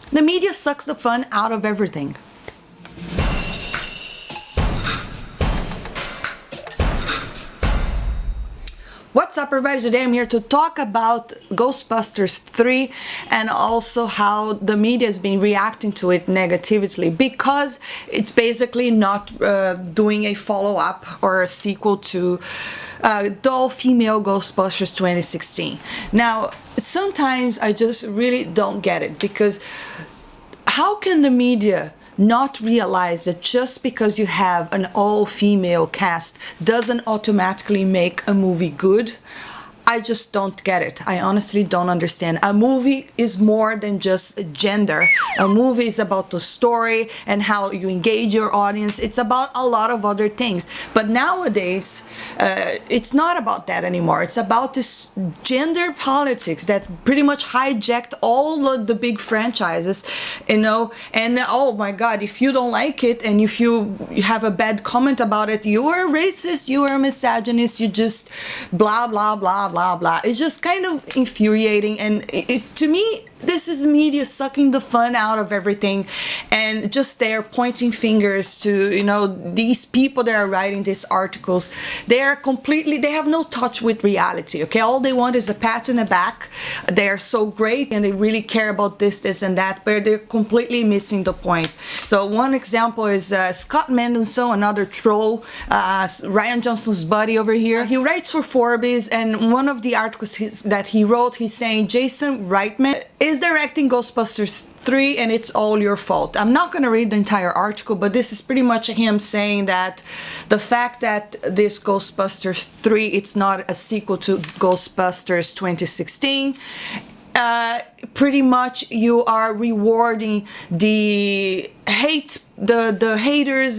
The media sucks the fun out of everything. What's up, everybody? Today I'm here to talk about Ghostbusters 3 and also how the media has been reacting to it negatively because it's basically not doing a follow-up or a sequel to the all-female Ghostbusters 2016. Now, sometimes I just really don't get it, because how can the media not realize that just because you have an all-female cast doesn't automatically make a movie good? I just don't get it. I honestly don't understand. A movie is more than just gender. A movie is about the story and how you engage your audience. It's about a lot of other things. But nowadays, it's not about that anymore. It's about this gender politics that pretty much hijacked all of the big franchises, you know. And oh my God, if you don't like it and if you have a bad comment about it, you are a racist, you are a misogynist, you just blah, blah, blah, blah. Blah, blah. It's just kind of infuriating, and to me, this is media sucking the fun out of everything, and just they're pointing fingers to, you know, these people that are writing these articles. They have no touch with reality, okay? All they want is a pat in the back. They're so great and they really care about this and that, but they're completely missing the point. So one example is Scott Mendelsohn, another troll, Ryan Johnson's buddy over here. He writes for Forbes, and one of the articles that he wrote, he's saying Jason Reitman is directing Ghostbusters 3 and it's all your fault. I'm not going to read the entire article, but this is pretty much him saying that the fact that this Ghostbusters 3, it's not a sequel to Ghostbusters 2016, pretty much you are rewarding the haters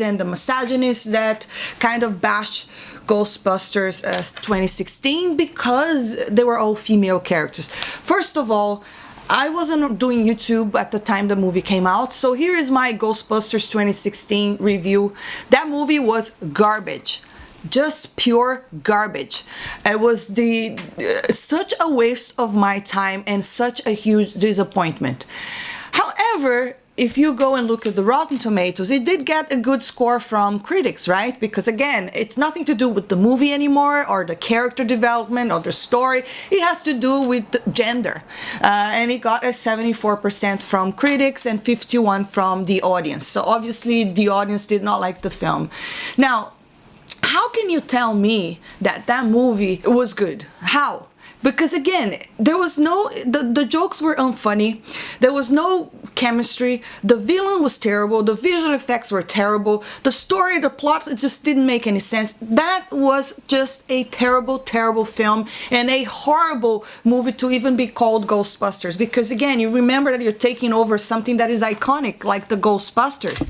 and the misogynists that kind of bash Ghostbusters 2016 because they were all female characters. First of all, I wasn't doing YouTube at the time the movie came out, so here is my Ghostbusters 2016 review. That movie was garbage. Just pure garbage. It was such a waste of my time and such a huge disappointment. However, if you go and look at the Rotten Tomatoes, it did get a good score from critics, right? Because again, it's nothing to do with the movie anymore or the character development or the story. It has to do with gender. And it got a 74% from critics and 51% from the audience. So obviously the audience did not like the film. Now, how can you tell me that that movie was good? How? Because again, there was no, the jokes were unfunny, there was no chemistry, the villain was terrible, the visual effects were terrible, the story, the plot, it just didn't make any sense. That was just a terrible, terrible film and a horrible movie to even be called Ghostbusters, because again, you remember that you're taking over something that is iconic like the Ghostbusters.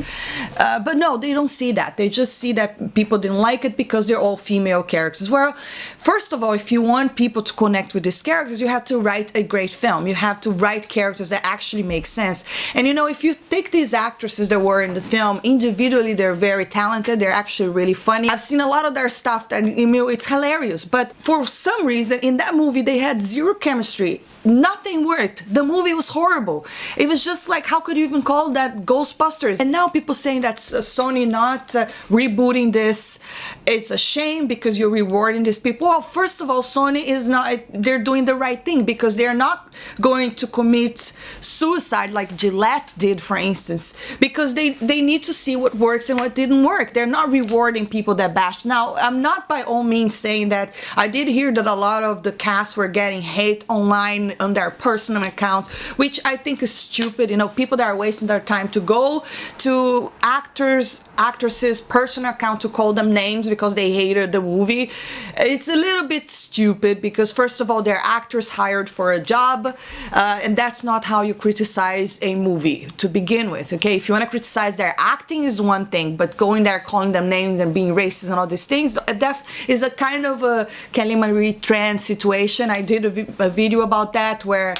But no, they don't see that. They just see that people didn't like it because they're all female characters. Well, first of all, if you want people to connect with these characters, you have to write a great film. You have to write characters that actually make sense. And you know, if you take these actresses that were in the film individually, they're very talented, they're actually really funny. I've seen a lot of their stuff that, you know, it's hilarious, but for some reason in that movie they had zero chemistry. Nothing worked. The movie was horrible. It was just like, how could you even call that Ghostbusters? And now people saying that Sony not rebooting this, it's a shame because you're rewarding these people. Well, first of all, Sony is not, they're doing the right thing because they're not going to commit suicide like Gillette did, for instance, because they need to see what works and what didn't work. They're not rewarding people that bashed. Now, I'm not by all means saying that. I did hear that a lot of the cast were getting hate online on their personal account, which I think is stupid. You know, people that are wasting their time to go to actresses' personal account to call them names because they hated the movie. It's a little bit stupid because first of all, they're actors hired for a job, and that's not how you criticize a movie to begin with. Okay, if you want to criticize their acting is one thing, but going there calling them names and being racist and all these things, that is a kind of a Kelly Marie Tran situation. I did a video about that where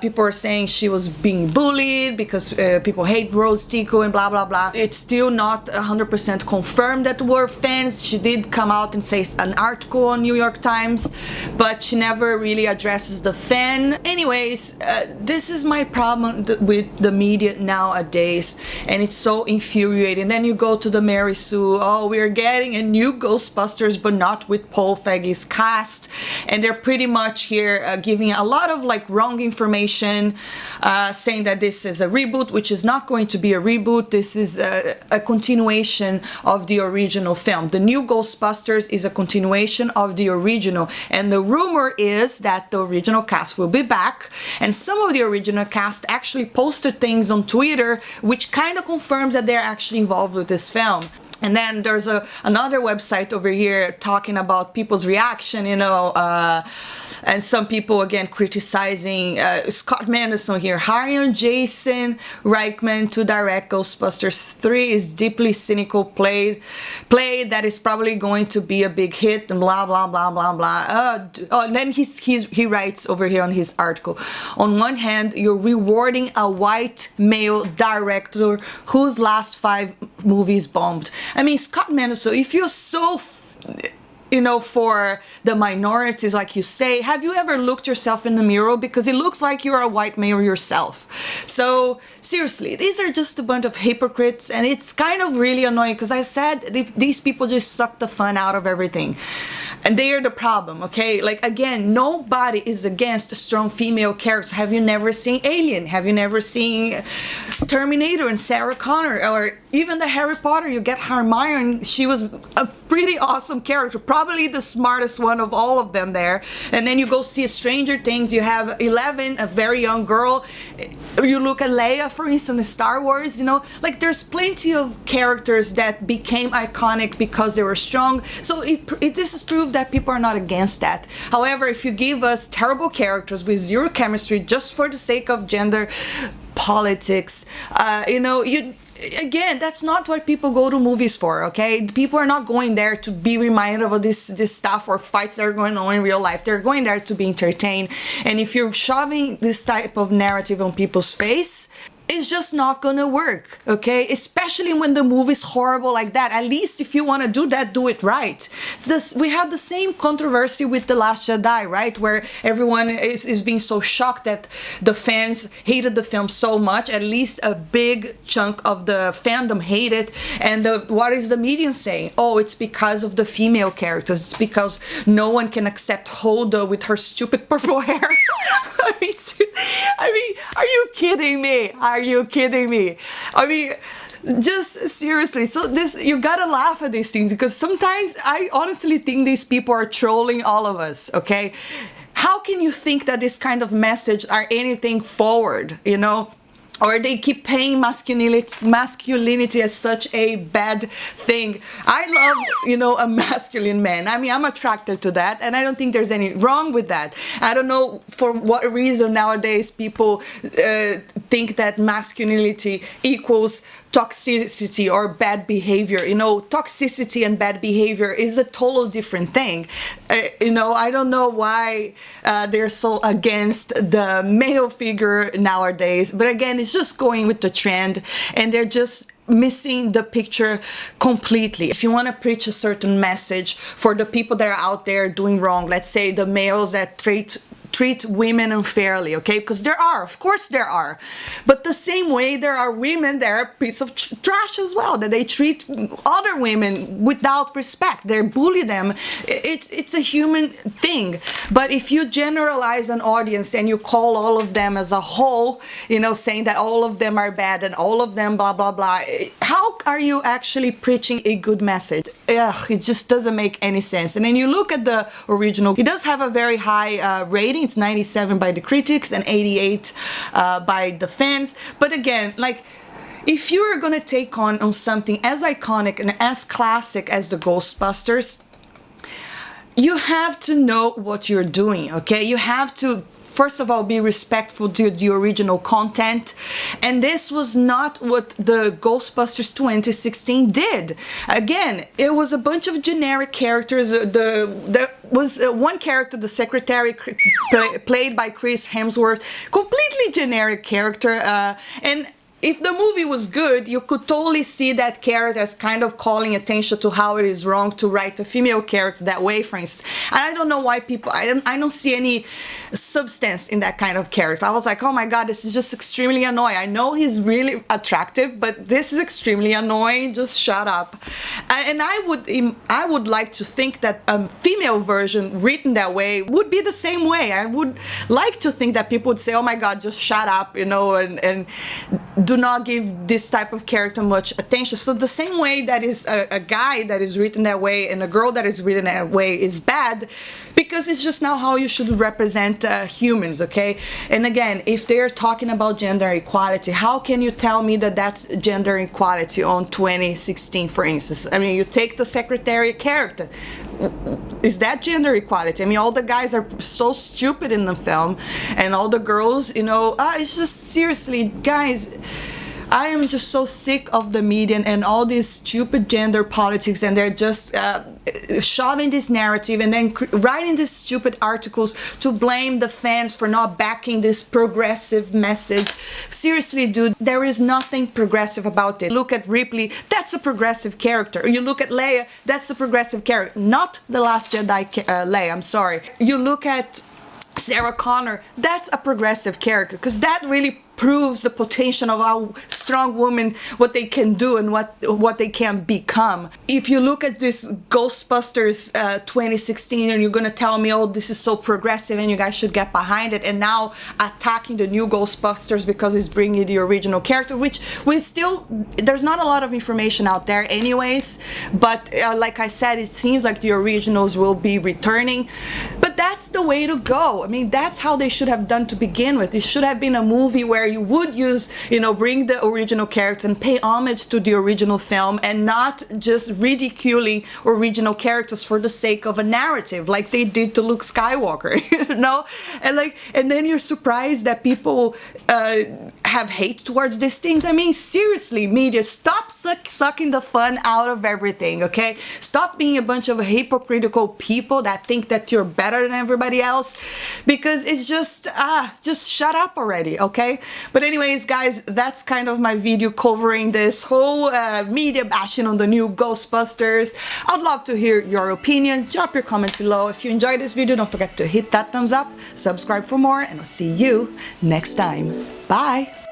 people were saying she was being bullied because people hate Rose Tico and blah blah blah. It's still not 100% confirmed that were fans. She did come out and say an article on New York Times, but she never really addresses the fan. Anyways, this is my problem with the media nowadays, and it's so infuriating. Then you go to the Mary Sue, oh, we're getting a new Ghostbusters, but not with Paul Feig's cast, and they're pretty much here giving a lot of like wrong information, saying that this is a reboot, which is not going to be a reboot. This is a continuation of the original film. The new Ghostbusters is a continuation of the original, and the rumor is that the original cast will be back, and some of the original cast actually posted things on Twitter which kind of confirms that they're actually involved with this film. And then there's another website over here talking about people's reaction, you know, and some people again criticizing Scott Mendelson here. Hiring Jason Reitman to direct Ghostbusters 3 is deeply cynical play that is probably going to be a big hit and blah blah blah blah blah. And then he writes over here on his article, on one hand, you're rewarding a white male director whose last 5 movies bombed. I mean, Scott Mendelson, if you're so, you know, for the minorities, like you say, have you ever looked yourself in the mirror? Because it looks like you're a white male yourself. So seriously, these are just a bunch of hypocrites, and it's kind of really annoying because I said these people just suck the fun out of everything. And they are the problem, okay? Like, again, nobody is against strong female characters. Have you never seen Alien? Have you never seen Terminator and Sarah Connor? Or even the Harry Potter, you get Hermione. She was a pretty awesome character, probably the smartest one of all of them there. And then you go see Stranger Things, you have Eleven, a very young girl. You look at Leia, for instance, in Star Wars, you know, like there's plenty of characters that became iconic because they were strong. So this is proof that people are not against that. However, if you give us terrible characters with zero chemistry just for the sake of gender politics, you know, again, that's not what people go to movies for, okay? People are not going there to be reminded of this stuff or fights that are going on in real life. They're going there to be entertained. And if you're shoving this type of narrative on people's face, it's just not gonna work, okay? Especially when the movie's horrible like that. At least if you want to do that, do it right. We had the same controversy with The Last Jedi, right? Where everyone is being so shocked that the fans hated the film so much. At least a big chunk of the fandom hated. And what is the media saying? Oh, it's because of the female characters. It's because no one can accept Hoda with her stupid purple hair. I mean, are you kidding me? Are you kidding me? I mean, just seriously. So you gotta laugh at these things, because sometimes I honestly think these people are trolling all of us, okay? How can you think that this kind of message are anything forward, you know? Or they keep paying masculinity as such a bad thing. I love, you know, a masculine man. I mean, I'm attracted to that, and I don't think there's any wrong with that. I don't know for what reason nowadays people think that masculinity equals toxicity or bad behavior. You know, toxicity and bad behavior is a total different thing. You know, I don't know why they're so against the male figure nowadays, but again, it's just going with the trend, and they're just missing the picture completely. If you want to preach a certain message for the people that are out there doing wrong, let's say the males that treat women unfairly, okay? Because there are, of course there are. But the same way there are women that are a piece of trash as well, that they treat other women without respect. They bully them. It's a human thing. But if you generalize an audience and you call all of them as a whole, you know, saying that all of them are bad and all of them blah, blah, blah, how are you actually preaching a good message? Ugh, it just doesn't make any sense. And then you look at the original, it does have a very high rating. It's 97 by the critics and 88 by the fans. But again, like, if you're gonna take on something as iconic and as classic as the Ghostbusters, you have to know what you're doing, okay? You have to, first of all, be respectful to the original content. And this was not what the Ghostbusters 2016 did. Again, it was a bunch of generic characters. There was one character, the secretary, played by Chris Hemsworth, completely generic character. And if the movie was good, you could totally see that character as kind of calling attention to how it is wrong to write a female character that way, for instance. And I don't know why people, I don't see any substance in that kind of character. I was like, oh my god, this is just extremely annoying. I know he's really attractive, but this is extremely annoying. Just shut up. And I would like to think that a female version written that way would be the same way. I would like to think that people would say, oh my god, just shut up, you know, and do not give this type of character much attention. So the same way that is a guy that is written that way and a girl that is written that way is bad, because it's just not how you should represent humans, okay? And again, if they're talking about gender equality, how can you tell me that that's gender equality on 2016, for instance? I mean, you take the secretary character. Is that gender equality? I mean, all the guys are so stupid in the film, and all the girls, you know, it's just seriously, guys, I am just so sick of the media and all these stupid gender politics, and they're just shoving this narrative and then writing these stupid articles to blame the fans for not backing this progressive message. Seriously, dude, there is nothing progressive about it. Look at Ripley, that's a progressive character. You look at Leia, that's a progressive character. Not the Last Jedi Leia, I'm sorry. You look at Sarah Connor, that's a progressive character, because that really proves the potential of how strong women, what they can do and what they can become. If you look at this Ghostbusters 2016 and you're gonna tell me, oh, this is so progressive and you guys should get behind it, and now attacking the new Ghostbusters because it's bringing the original character, which we still, there's not a lot of information out there anyways, but like I said, it seems like the originals will be returning. But that's the way to go. I mean, that's how they should have done to begin with. It should have been a movie where you would use, you know, bring the original characters and pay homage to the original film, and not just ridiculing original characters for the sake of a narrative like they did to Luke Skywalker, you know? And then you're surprised that people have hate towards these things. I mean, seriously, media, stop sucking the fun out of everything, okay? Stop being a bunch of hypocritical people that think that you're better than everybody else, because it's just shut up already, okay? But anyways, guys, that's kind of my video covering this whole media bashing on the new Ghostbusters. I'd love to hear your opinion. Drop your comment below. If you enjoyed this video, don't forget to hit that thumbs up, subscribe for more, and I'll see you next time. Bye!